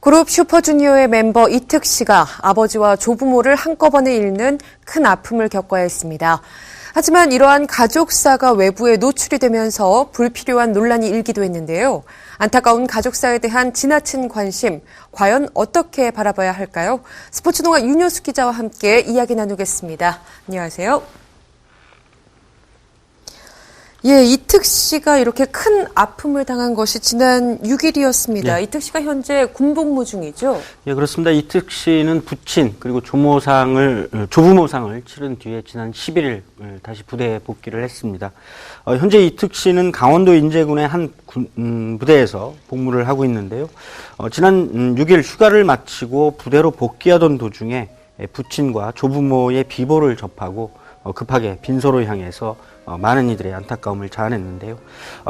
그룹 슈퍼주니어의 멤버 이특 씨가 아버지와 조부모를 한꺼번에 잃는 큰 아픔을 겪어야 했습니다. 하지만 이러한 가족사가 외부에 노출이 되면서 불필요한 논란이 일기도 했는데요. 안타까운 가족사에 대한 지나친 관심, 과연 어떻게 바라봐야 할까요? 스포츠동아 윤효수 기자와 함께 이야기 나누겠습니다. 안녕하세요. 예, 이특 씨가 이렇게 큰 아픔을 당한 것이 지난 6일이었습니다. 이특 씨가 현재 군복무 중이죠? 예, 그렇습니다. 이특 씨는 부친 그리고 조부모상을 치른 뒤에 지난 11일 다시 부대에 복귀를 했습니다. 현재 이특 씨는 강원도 인제군의 한 부대에서 복무를 하고 있는데요. 지난 6일 휴가를 마치고 부대로 복귀하던 도중에 부친과 조부모의 비보를 접하고 급하게 빈소로 향해서 많은 이들의 안타까움을 자아냈는데요.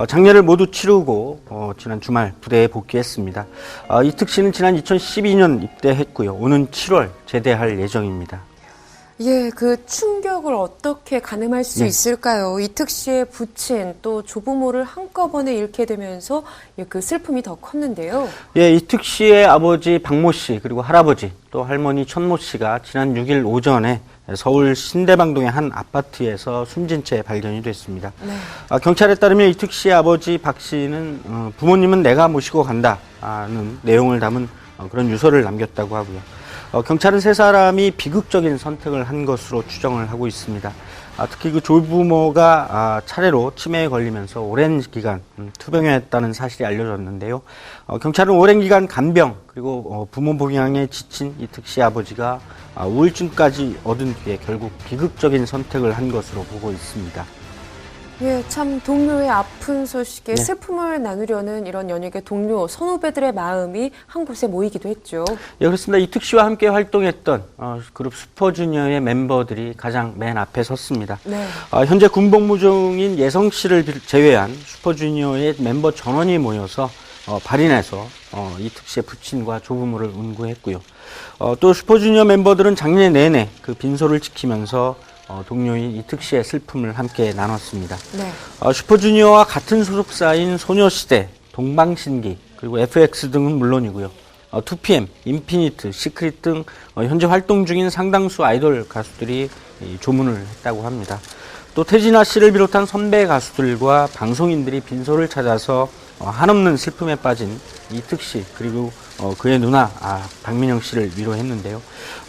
장례를 모두 치르고 지난 주말 부대에 복귀했습니다. 이특 씨는 지난 2012년 입대했고요. 오는 7월 제대할 예정입니다. 예, 그 충격을 어떻게 가늠할 수 있을까요? 이특 씨의 부친 또 조부모를 한꺼번에 잃게 되면서 그 슬픔이 더 컸는데요. 예, 이특 씨의 아버지 박모 씨 그리고 할아버지 또 할머니 천모 씨가 지난 6일 오전에 서울 신대방동의 한 아파트에서 숨진 채 발견이 됐습니다. 네. 경찰에 따르면 이특 씨의 아버지 박 씨는 부모님은 내가 모시고 간다는 내용을 담은 그런 유서를 남겼다고 하고요. 경찰은 세 사람이 비극적인 선택을 한 것으로 추정을 하고 있습니다. 특히 그 조부모가 차례로 치매에 걸리면서 오랜 기간 투병했다는 사실이 알려졌는데요. 경찰은 오랜 기간 간병 그리고 부모 봉양에 지친 이특 씨 아버지가 우울증까지 얻은 뒤에 결국 비극적인 선택을 한 것으로 보고 있습니다. 예, 참 동료의 아픈 소식에 슬픔을 나누려는 이런 연예계 동료, 선후배들의 마음이 한 곳에 모이기도 했죠. 예, 그렇습니다. 이특 씨와 함께 활동했던 그룹 슈퍼주니어의 멤버들이 가장 맨 앞에 섰습니다. 네. 현재 군복무 중인 예성 씨를 제외한 슈퍼주니어의 멤버 전원이 모여서 발인해서 이특 씨의 부친과 조부모를 운구했고요. 또 슈퍼주니어 멤버들은 작년 내내 그 빈소를 지키면서 동료인 이특 씨의 슬픔을 함께 나눴습니다. 네. 슈퍼주니어와 같은 소속사인 소녀시대, 동방신기, 그리고 FX 등은 물론이고요. 2PM, 인피니트, 시크릿 등 현재 활동 중인 상당수 아이돌 가수들이 조문을 했다고 합니다. 또 태진아 씨를 비롯한 선배 가수들과 방송인들이 빈소를 찾아서 한없는 슬픔에 빠진 이특 씨 그리고 그의 누나 박민영 씨를 위로했는데요.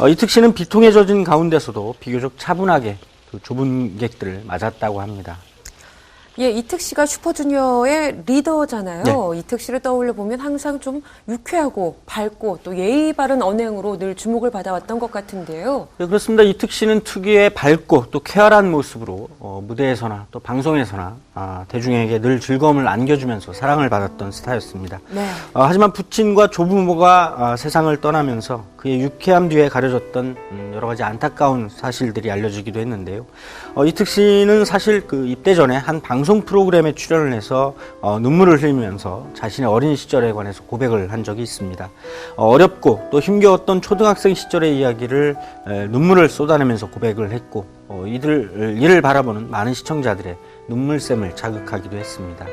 이특 씨는 비통에 젖은 가운데서도 비교적 차분하게 그 좁은 객들을 맞았다고 합니다. 예, 이특 씨가 슈퍼주니어의 리더잖아요. 네. 이특 씨를 떠올려 보면 항상 좀 유쾌하고 밝고 또 예의 바른 언행으로 늘 주목을 받아왔던 것 같은데요. 네, 그렇습니다. 이특 씨는 특유의 밝고 또 쾌활한 모습으로 무대에서나 또 방송에서나 대중에게 늘 즐거움을 안겨주면서 사랑을 받았던 스타였습니다. 네. 하지만 부친과 조부모가 세상을 떠나면서 그의 유쾌함 뒤에 가려졌던 여러 가지 안타까운 사실들이 알려지기도 했는데요. 이특 씨는 사실 그 입대 전에 한 방송 프로그램에 출연을 해서 눈물을 흘리면서 자신의 어린 시절에 관해서 고백을 한 적이 있습니다. 어렵고 또 힘겨웠던 초등학생 시절의 이야기를 눈물을 쏟아내면서 고백을 했고 이를 바라보는 많은 시청자들의 눈물샘을 자극하기도 했습니다.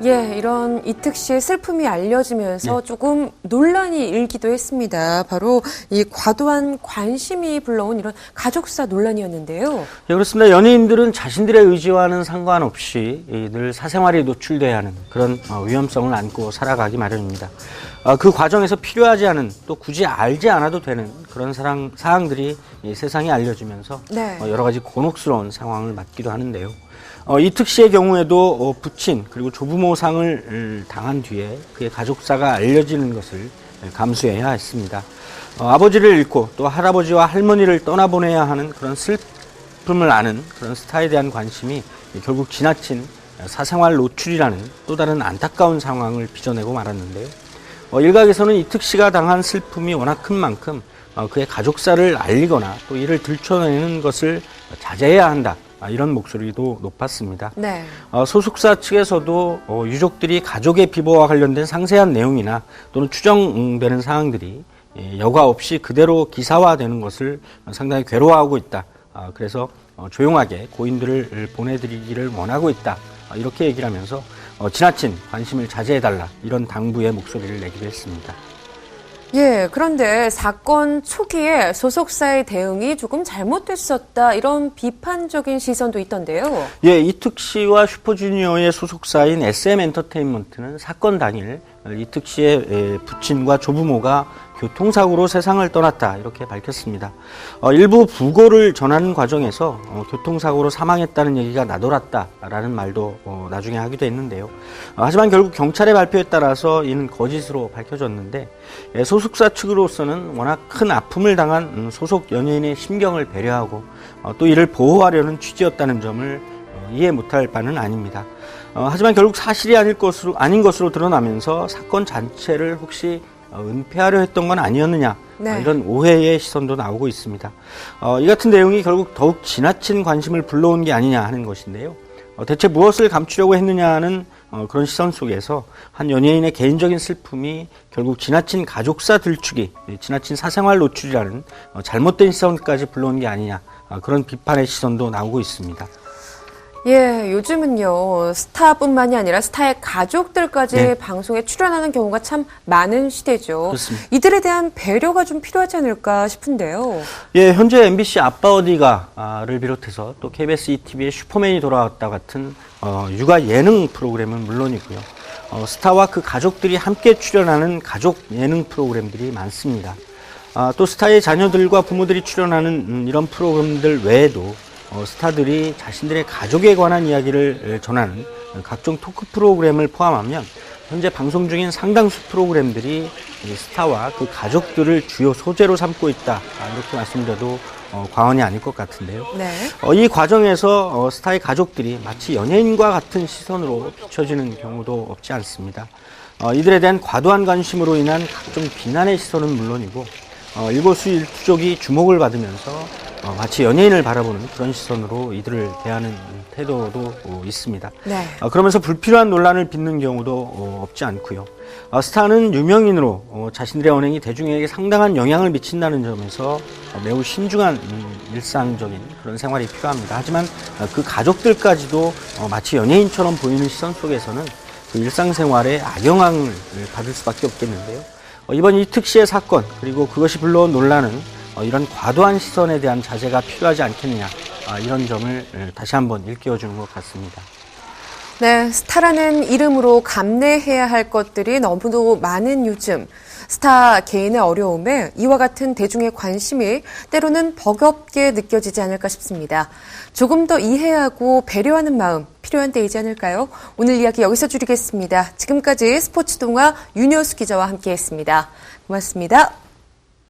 예, 이런 이특 씨의 슬픔이 알려지면서 조금 논란이 일기도 했습니다. 바로 이 과도한 관심이 불러온 이런 가족사 논란이었는데요. 예, 그렇습니다. 연예인들은 자신들의 의지와는 상관없이 늘 사생활이 노출돼야 하는 그런 위험성을 안고 살아가기 마련입니다. 그 과정에서 필요하지 않은 또 굳이 알지 않아도 되는 그런 사항들이 세상에 알려지면서 여러 가지 곤혹스러운 상황을 맞기도 하는데요. 이특 씨의 경우에도 부친 그리고 조부모상을 당한 뒤에 그의 가족사가 알려지는 것을 감수해야 했습니다. 아버지를 잃고 또 할아버지와 할머니를 떠나보내야 하는 그런 슬픔을 아는 그런 스타에 대한 관심이 결국 지나친 사생활 노출이라는 또 다른 안타까운 상황을 빚어내고 말았는데요. 일각에서는 이특 씨가 당한 슬픔이 워낙 큰 만큼 그의 가족사를 알리거나 또 이를 들춰내는 것을 자제해야 한다. 이런 목소리도 높았습니다. 네. 소속사 측에서도 유족들이 가족의 비보와 관련된 상세한 내용이나 또는 추정되는 사항들이 여과 없이 그대로 기사화되는 것을 상당히 괴로워하고 있다. 그래서 조용하게 고인들을 보내드리기를 원하고 있다. 이렇게 얘기를 하면서 지나친 관심을 자제해달라 이런 당부의 목소리를 내기도 했습니다. 예, 그런데 사건 초기에 소속사의 대응이 조금 잘못됐었다 이런 비판적인 시선도 있던데요. 예, 이특 씨와 슈퍼주니어의 소속사인 SM엔터테인먼트는 사건 당일 이특 씨의 부친과 조부모가 교통사고로 세상을 떠났다 이렇게 밝혔습니다. 일부 부고를 전하는 과정에서 교통사고로 사망했다는 얘기가 나돌았다라는 말도 나중에 하기도 했는데요. 하지만 결국 경찰의 발표에 따라서 이는 거짓으로 밝혀졌는데 소속사 측으로서는 워낙 큰 아픔을 당한 소속 연예인의 심경을 배려하고 또 이를 보호하려는 취지였다는 점을 이해 못할 바는 아닙니다. 하지만 결국 사실이 아닌 것으로 드러나면서 사건 자체를 혹시 은폐하려 했던 건 아니었느냐 네. 이런 오해의 시선도 나오고 있습니다. 이 같은 내용이 결국 더욱 지나친 관심을 불러온 게 아니냐 하는 것인데요. 대체 무엇을 감추려고 했느냐는 그런 시선 속에서 한 연예인의 개인적인 슬픔이 결국 지나친 가족사 들추기, 지나친 사생활 노출이라는 잘못된 시선까지 불러온 게 아니냐 그런 비판의 시선도 나오고 있습니다. 예, 요즘은요, 스타뿐만이 아니라 스타의 가족들까지 네. 방송에 출연하는 경우가 참 많은 시대죠. 그렇습니다. 이들에 대한 배려가 좀 필요하지 않을까 싶은데요. 예, 현재 MBC 아빠 어디가를 비롯해서 또 KBS ETV의 슈퍼맨이 돌아왔다 같은 육아 예능 프로그램은 물론이고요. 스타와 그 가족들이 함께 출연하는 가족 예능 프로그램들이 많습니다. 또 스타의 자녀들과 부모들이 출연하는 이런 프로그램들 외에도 스타들이 자신들의 가족에 관한 이야기를 전하는 각종 토크 프로그램을 포함하면 현재 방송 중인 상당수 프로그램들이 스타와 그 가족들을 주요 소재로 삼고 있다 이렇게 말씀드려도 과언이 아닐 것 같은데요. 네. 이 과정에서 스타의 가족들이 마치 연예인과 같은 시선으로 비춰지는 경우도 없지 않습니다. 이들에 대한 과도한 관심으로 인한 각종 비난의 시선은 물론이고 일거수일투족이 주목을 받으면서 마치 연예인을 바라보는 그런 시선으로 이들을 대하는 태도도 있습니다. 네. 그러면서 불필요한 논란을 빚는 경우도 없지 않고요. 스타는 유명인으로 자신들의 언행이 대중에게 상당한 영향을 미친다는 점에서 매우 신중한 일상적인 그런 생활이 필요합니다. 하지만 그 가족들까지도 마치 연예인처럼 보이는 시선 속에서는 그 일상생활에 악영향을 받을 수밖에 없겠는데요. 이번 이특 씨의 사건 그리고 그것이 불러온 논란은 이런 과도한 시선에 대한 자제가 필요하지 않겠느냐 이런 점을 다시 한번 일깨워주는 것 같습니다. 네, 스타라는 이름으로 감내해야 할 것들이 너무도 많은 요즘. 스타 개인의 어려움에 이와 같은 대중의 관심이 때로는 버겁게 느껴지지 않을까 싶습니다. 조금 더 이해하고 배려하는 마음 필요한 때이지 않을까요? 오늘 이야기 여기서 줄이겠습니다. 지금까지 스포츠 동화 윤여수 기자와 함께했습니다. 고맙습니다.